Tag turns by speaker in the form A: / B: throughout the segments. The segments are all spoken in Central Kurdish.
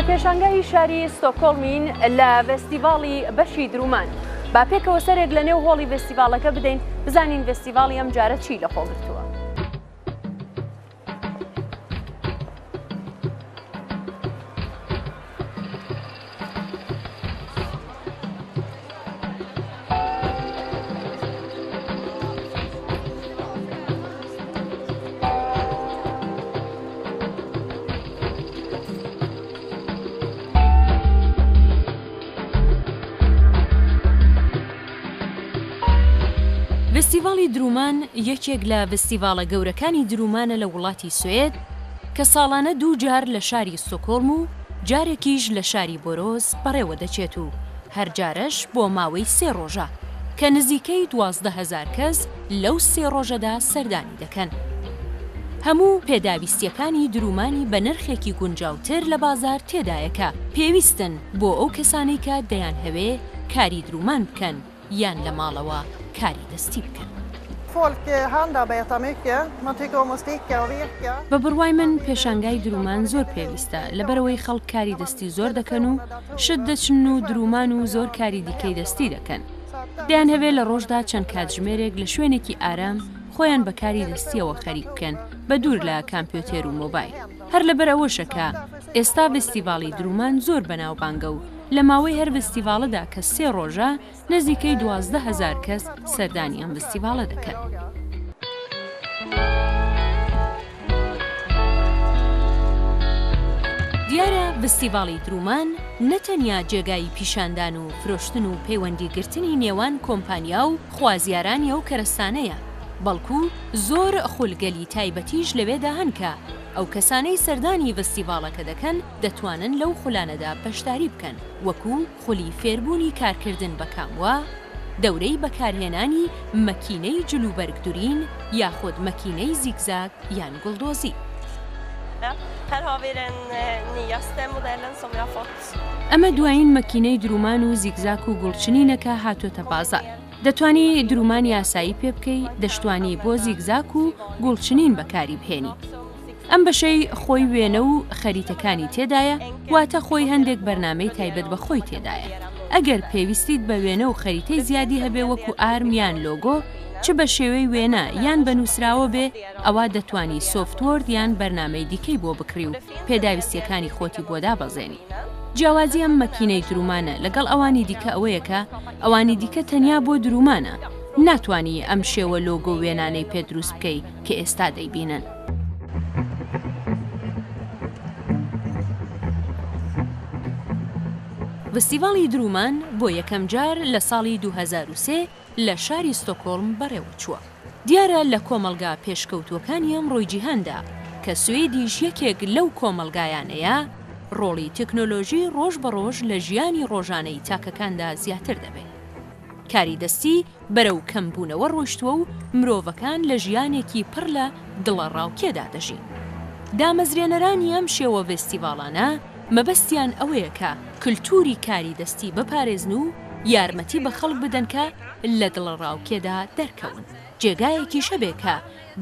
A: پێشانگای شاری ستۆکۆڵمین لە فێستیڤاڵی بەشی درومان. با پێکەوە سەرێک لە نێو هۆڵی فێستیڤاڵەکە بدەین بزانین فێستیڤاڵی ئەم جارە چی لە خۆ گرتووە. فێستیڤاڵی درومان یەکێک لە فێستیڤاڵە گەورەکانی درومانە لە وڵاتی سوێد کە ساڵانە 2 جار لە شاری ستۆکۆڵم و جارێکیش لە شاری بۆرۆس بەڕێوە دەچێت و هەر جارەش بۆ ماوەی 3 ڕۆژە کە نزیکەی 12,000 کەس لەو 3 ڕۆژەدا سەردانی دەکەن. هەموو پێداویستیەکانی درومانی بە نرخێکی گونجاوتر لە بازار تێدایەکە پێویستن بۆ ئەو کەسانی کە دەیان هەوێ کاری درومان بکەن یان لە ماڵەوە کاری دەستی بکەن. بە بڕوای من پێشانگای درومان زۆر پێویستە لەبەرەوەی خەڵک کاری دەستی زۆر دەکەن و شت دەچن و درومان و زۆر کاری دیکەی دەستی دەکەن. دەیان هەوێت لە ڕۆژدا چەند کاتژمێرێک لە شوێنێکی ئارام خۆیان بە کاری دەستیەوە خەریک بکەن بە دوور لە کامپیۆتێر و مۆبایل. هەر لەبەر ئەوەشەکە ئێستا فێستیڤاڵی درومان زۆر بەناوبانگە و لە ماوەی هەر فێستیڤاڵەدا کە 3 ڕۆژە نزیکەی 12,000 کەس سەردانی ئەم فێستیڤاڵە دەکەن. دیارە فێستیڤاڵی درومان نەتەنیا جێگای پیشاندان و فرۆشتن و پەیوەندیگرتنی نێوان کۆمپانیا و خوازیارانی ئەو کەرەستانەیە، بەڵکو زۆر خولگەلی تایبەتیش لەوێدا هەن کە ئەو کەسانەی سەردانی فێستیڤاڵەکە دەکەن دەتوانن لەو خولانەدا بەشداری بکەن، وەکو خولی فێربوونی کارکردن بە کاموە، دەورەی بەکارهێنانی مەکینەی جلوبەرگدورین یاخود مەکینەی زیگزاگ یان گوڵدۆزی. ئەمە دوایین مەکینەی درومان و زیگزاک و گوڵچنینەکە هاتوۆتە بازار. دەتوانی درومانی ئاسایی پێ بکەی، دەشتوانی بۆ زیگزاک و گوڵچنین بەکاری بهێنی. ئەم بەشەی خۆی وێنە و خەریتەکانی تێدایە، واتە خۆی هەندێک بەرنامەی تایبەت بە خۆی تێدایە. ئەگەر پێویستیت بە وێنە و خەریتەی زیادی هەبێ وەکو ئارم یان لۆگۆ، چ بە شێوەی وێنە یان بە نووسراوە بێ، ئەوە دەتوانی سۆفتوەرد یان بەرنامەی دیکەی بۆ بکڕی و پێداویستیەکانی خۆتی بۆ دابەزێنی. جیاوازی ئەم مەکینەی درومانە لەگەڵ ئەوانی دیکە ئەوەیەکە ئەوانی دیکە تەنیا بۆ درومانە، ناتوانی ئەم شێوە لۆگۆ وێنانەی پێ دروست بکەی کە ئێستا دەیبینن. فێستیڤاڵی درومان بۆ یەکەم جار لە ساڵی 2003 لە شاری ستۆکۆڵم بەڕێوە چووە. دیارە لە کۆمەڵگا پێشکەوتوەکانی ئەمڕۆی جیهاندا کە سوێدیش یەکێک لەو کۆمەڵگایانەیە، ڕۆڵی تەکنۆلۆژی ڕۆژ بە ڕۆژ لە ژیانی ڕۆژانەی تاکەکاندا زیاتر دەبێت. کاری دەستی بەرەو کەمبوونەوە ڕۆیشتووە و مرۆڤەکان لە ژیانێکی پڕ لە دڵە ڕاوکێدا دەژین. دامەزرێنەرانی ئەم شێوە فێستیڤاڵانە مەبەستیان ئەوەیە کە کللتوری کاری دەستی بپارێزن و یارمەتی بە خەڵک بدەن کە لە دڵە ڕاوکێدا دەرکەون، جێگایەکی شەبێ کە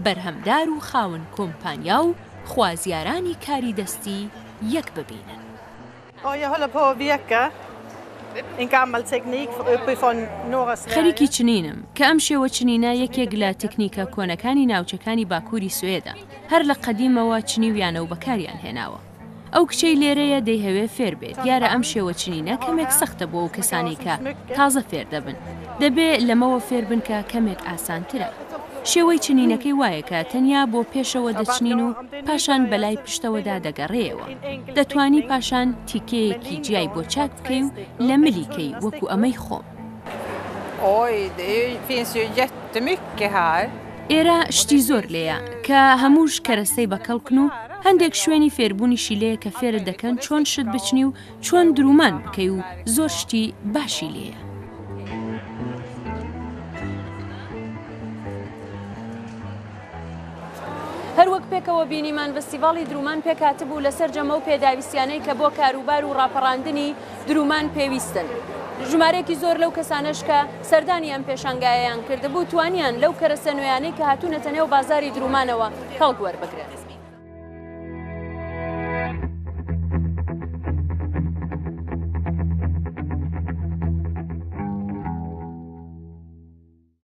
A: بەرهەمدار و خاوەن کۆمپانیا و خوازیارانی کاری دەستی یەک ببینن. خەریکی چنینم کە ئەم شێوە چنینە یەکێک لە تەکنیکە کۆنەکانی ناوچەکانی باکووری سوێدە، هەر لە قەدیمەوە چنیویانە و بەکاریان هێناوە. ئەو کچەی لێرەیە دەیهەوێ فێر بێت، دیارە ئەم شێوە چنینە کەمێک سەختە بۆ ئەو کەسانی کە تازە فێر دەبن، دەبێت لەمەوە فێر بن کە کەمێک ئاسانترە. شێوەی چنینەکەی وایە کە تەنیا بۆ پێشەوە دەچنین و پاشان بەلای پشتەوەدا دەگەڕێەوە. دەتوانی پاشان تیکەیەکی جیای بۆ چاک بکەی و لە ملیکەی وەکو ئەمەی خۆم. ئێرە شتی زۆر لێیە کە هەمووش کەرەستەی بەکەڵکن و هەندێک شوێنی فێربوونیشی لێیە کە فێرت دەکەن چۆن شت بچنی و چۆن درومان بکەی و زۆر شتی باشی لێیە. هەروەک پێکەوە بینیمان فێستیڤاڵی درومان پێکاتبوو لەسەر جەمە و پێداویستیانەی کە بۆ کاروبار و ڕاپەڕاندنی درومان پێویستن. ژمارەیەکی زۆر لەو کەسانش کە سەردانی ئەم پێشانگایەیان کردبوو توانیان لەو کەرەسە نوێیانەی کە هاتوونەتە نێو بازاری درومانەوە خەڵک وەربگرێت.